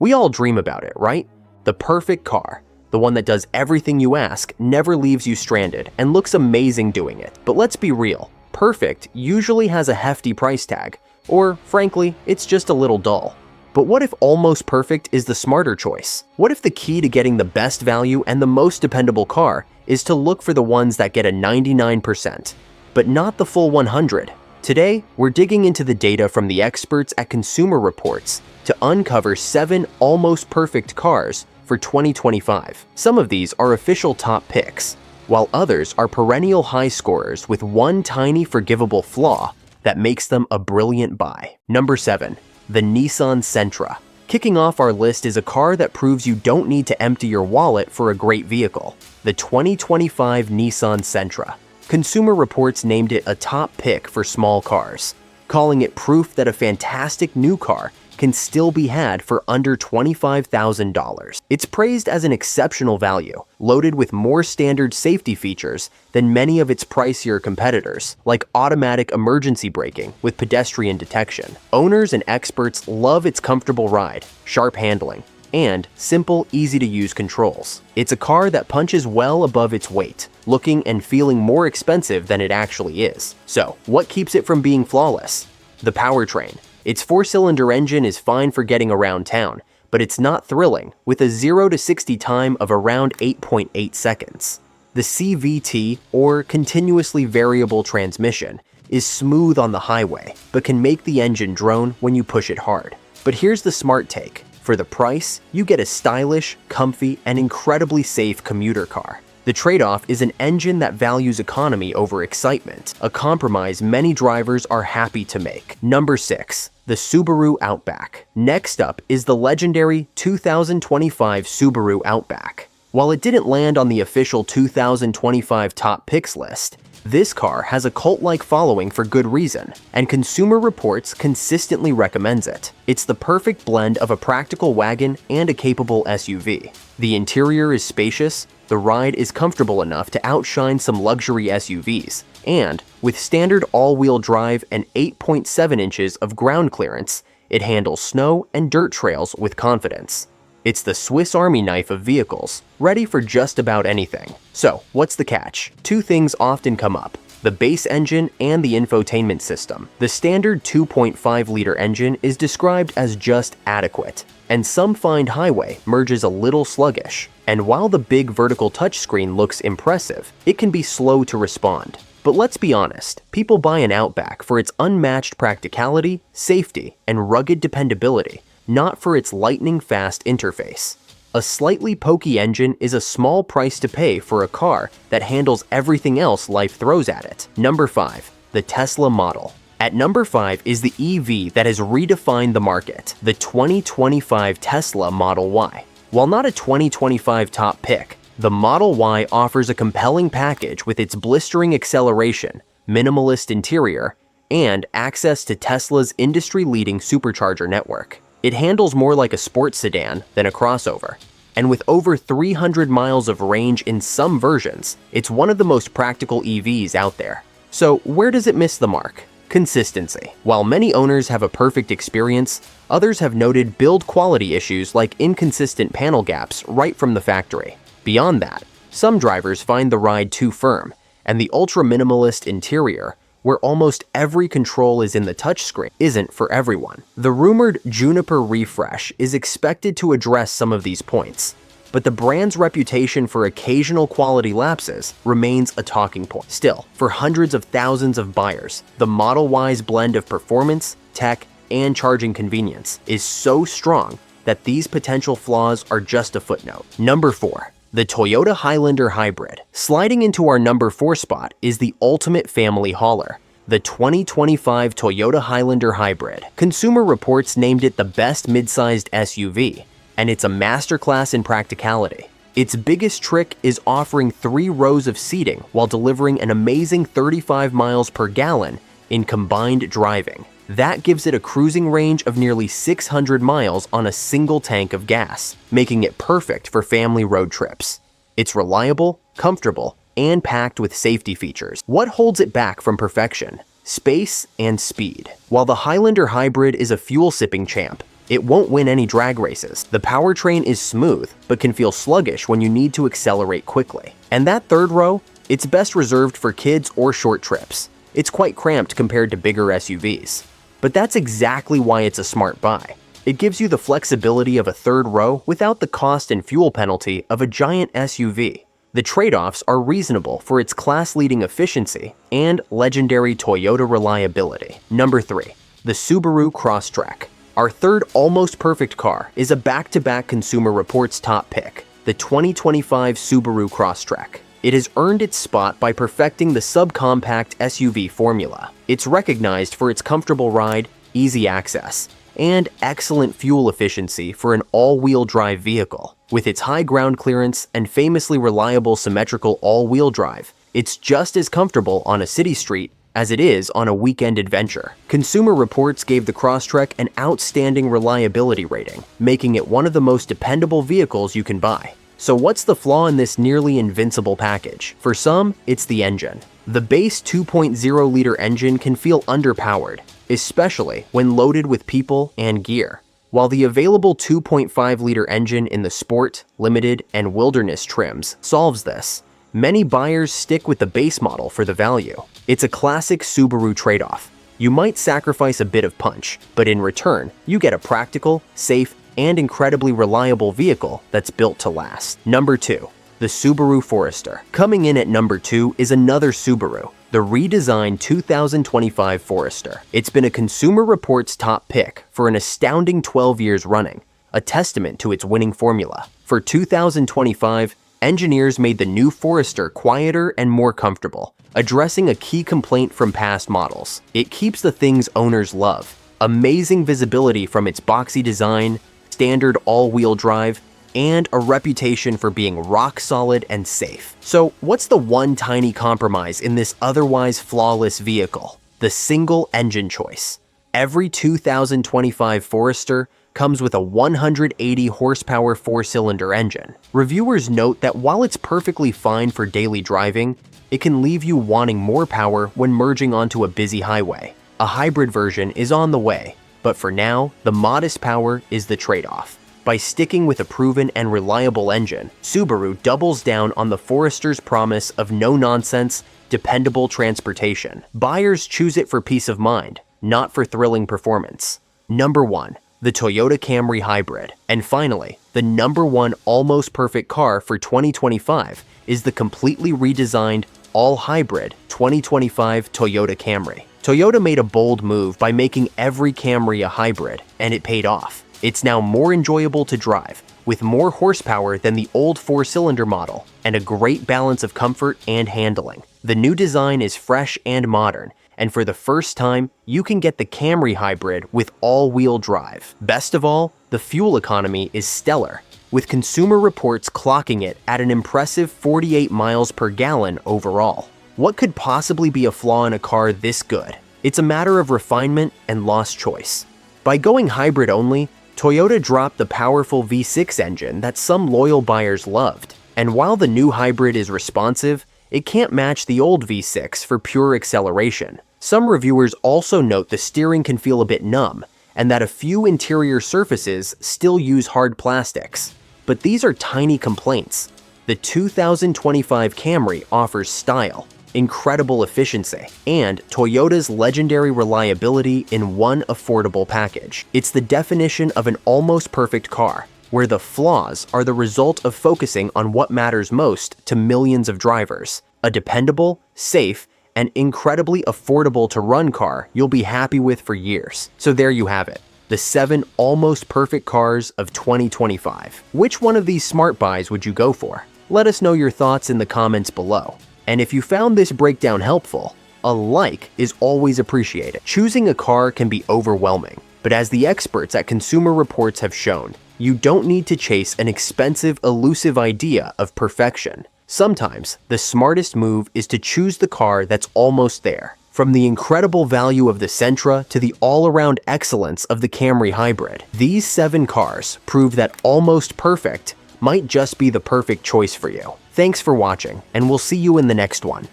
We all dream about it, right? The perfect car. The one that does everything you ask, never leaves you stranded, and looks amazing doing it. But let's be real, perfect usually has a hefty price tag, or frankly, it's just a little dull. But what if almost perfect is the smarter choice? What if the key to getting the best value and the most dependable car is to look for the ones that get a 99%, but not the full 100? Today, we're digging into the data from the experts at Consumer Reports to uncover 7 almost perfect cars for 2025. Some of these are official top picks, while others are perennial high scorers with one tiny forgivable flaw that makes them a brilliant buy. Number 7. The Nissan Sentra. Kicking off our list is a car that proves you don't need to empty your wallet for a great vehicle. The 2025 Nissan Sentra. Consumer Reports named it a top pick for small cars, calling it proof that a fantastic new car can still be had for under $25,000. It's praised as an exceptional value, loaded with more standard safety features than many of its pricier competitors, like automatic emergency braking with pedestrian detection. Owners and experts love its comfortable ride, sharp handling, and simple, easy-to-use controls. It's a car that punches well above its weight, looking and feeling more expensive than it actually is. So, what keeps it from being flawless? The powertrain. Its 4-cylinder engine is fine for getting around town, but it's not thrilling, with a 0 to 60 time of around 8.8 seconds. The CVT, or continuously variable transmission, is smooth on the highway, but can make the engine drone when you push it hard. But here's the smart take. For the price, you get a stylish, comfy, and incredibly safe commuter car. The trade-off is an engine that values economy over excitement, a compromise many drivers are happy to make. Number 6. The Subaru Outback. Next up is the legendary 2025 Subaru Outback. While it didn't land on the official 2025 top picks list, this car has a cult-like following for good reason, and Consumer Reports consistently recommends it. It's the perfect blend of a practical wagon and a capable SUV. The interior is spacious, the ride is comfortable enough to outshine some luxury SUVs, and with standard all-wheel drive and 8.7 inches of ground clearance, it handles snow and dirt trails with confidence. It's the Swiss Army knife of vehicles, ready for just about anything. So, what's the catch? 2 things often come up: the base engine and the infotainment system. The standard 2.5-liter engine is described as just adequate, and some find highway merges a little sluggish. And while the big vertical touchscreen looks impressive, it can be slow to respond. But let's be honest, people buy an Outback for its unmatched practicality, safety, and rugged dependability, not for its lightning-fast interface. A slightly pokey engine is a small price to pay for a car that handles everything else life throws at it. Number 5. The Tesla Model. At number 5 is the EV that has redefined the market, the 2025 Tesla Model Y. While not a 2025 top pick, the Model Y offers a compelling package with its blistering acceleration, minimalist interior, and access to Tesla's industry-leading supercharger network. It handles more like a sports sedan than a crossover, and with over 300 miles of range in some versions, it's one of the most practical EVs out there. So where does it miss the mark? Consistency. While many owners have a perfect experience, others have noted build quality issues like inconsistent panel gaps right from the factory. Beyond that, some drivers find the ride too firm, and the ultra-minimalist interior, where almost every control is in the touchscreen, isn't for everyone. The rumored Juniper refresh is expected to address some of these points, but the brand's reputation for occasional quality lapses remains a talking point. Still, for hundreds of thousands of buyers, the Model Y's blend of performance, tech, and charging convenience is so strong that these potential flaws are just a footnote. Number 4. The Toyota Highlander Hybrid. Sliding into our number 4 spot is the ultimate family hauler, the 2025 Toyota Highlander Hybrid. Consumer Reports named it the best mid-sized SUV, and it's a masterclass in practicality. Its biggest trick is offering 3 rows of seating while delivering an amazing 35 miles per gallon in combined driving. That gives it a cruising range of nearly 600 miles on a single tank of gas, making it perfect for family road trips. It's reliable, comfortable, and packed with safety features. What holds it back from perfection? Space and speed. While the Highlander Hybrid is a fuel-sipping champ, It won't win any drag races. The powertrain is smooth, but can feel sluggish when you need to accelerate quickly. And that third row, it's best reserved for kids or short trips. It's quite cramped compared to bigger SUVs. But that's exactly why it's a smart buy. It gives you the flexibility of a third row without the cost and fuel penalty of a giant SUV. The trade-offs are reasonable for its class-leading efficiency and legendary Toyota reliability. Number 3. The Subaru Crosstrek. Our third almost perfect car is a back-to-back Consumer Reports top pick, the 2025 Subaru Crosstrek. It has earned its spot by perfecting the subcompact SUV formula. It's recognized for its comfortable ride, easy access, and excellent fuel efficiency for an all-wheel drive vehicle. With its high ground clearance and famously reliable symmetrical all-wheel drive, it's just as comfortable on a city street as it is on a weekend adventure. Consumer Reports gave the Crosstrek an outstanding reliability rating, making it one of the most dependable vehicles you can buy. So what's the flaw in this nearly invincible package? For some, it's the engine. The base 2.0-liter engine can feel underpowered, especially when loaded with people and gear. While the available 2.5-liter engine in the Sport, Limited, and Wilderness trims solves this, many buyers stick with the base model for the value. It's a classic Subaru trade-off. You might sacrifice a bit of punch, but in return, you get a practical, safe, and incredibly reliable vehicle that's built to last. Number 2. The Subaru Forester. Coming in at number 2 is another Subaru, the redesigned 2025 Forester. It's been a Consumer Reports top pick for an astounding 12 years running, a testament to its winning formula. For 2025, engineers made the new Forester quieter and more comfortable, addressing a key complaint from past models. It keeps the things owners love: amazing visibility from its boxy design, standard all-wheel drive, and a reputation for being rock solid and safe. So what's the one tiny compromise in this otherwise flawless vehicle? The single engine choice. Every 2025 Forester comes with a 180 horsepower 4-cylinder engine. Reviewers note that while it's perfectly fine for daily driving, it can leave you wanting more power when merging onto a busy highway. A hybrid version is on the way, but for now, the modest power is the trade-off. By sticking with a proven and reliable engine, Subaru doubles down on the Forester's promise of no-nonsense, dependable transportation. Buyers choose it for peace of mind, not for thrilling performance. Number 1. The Toyota Camry Hybrid. And finally, the number 1 almost perfect car for 2025 is the completely redesigned, all-hybrid 2025 Toyota Camry. Toyota made a bold move by making every Camry a hybrid, and it paid off. It's now more enjoyable to drive, with more horsepower than the old 4-cylinder model, and a great balance of comfort and handling. The new design is fresh and modern, and for the first time, you can get the Camry hybrid with all-wheel drive. Best of all, the fuel economy is stellar, with Consumer Reports clocking it at an impressive 48 miles per gallon overall. What could possibly be a flaw in a car this good? It's a matter of refinement and lost choice. By going hybrid only, Toyota dropped the powerful V6 engine that some loyal buyers loved. And while the new hybrid is responsive, it can't match the old V6 for pure acceleration. Some reviewers also note the steering can feel a bit numb, and that a few interior surfaces still use hard plastics. But these are tiny complaints. The 2025 Camry offers style, incredible efficiency, and Toyota's legendary reliability in one affordable package. It's the definition of an almost perfect car, where the flaws are the result of focusing on what matters most to millions of drivers. A dependable, safe, and incredibly affordable to run car you'll be happy with for years. So there you have it, the 7 almost perfect cars of 2025. Which one of these smart buys would you go for? Let us know your thoughts in the comments below. And if you found this breakdown helpful, a like is always appreciated. Choosing a car can be overwhelming, but as the experts at Consumer Reports have shown, you don't need to chase an expensive, elusive idea of perfection. Sometimes, the smartest move is to choose the car that's almost there. From the incredible value of the Sentra to the all-around excellence of the Camry Hybrid, these 7 cars prove that almost perfect might just be the perfect choice for you. Thanks for watching, and we'll see you in the next one.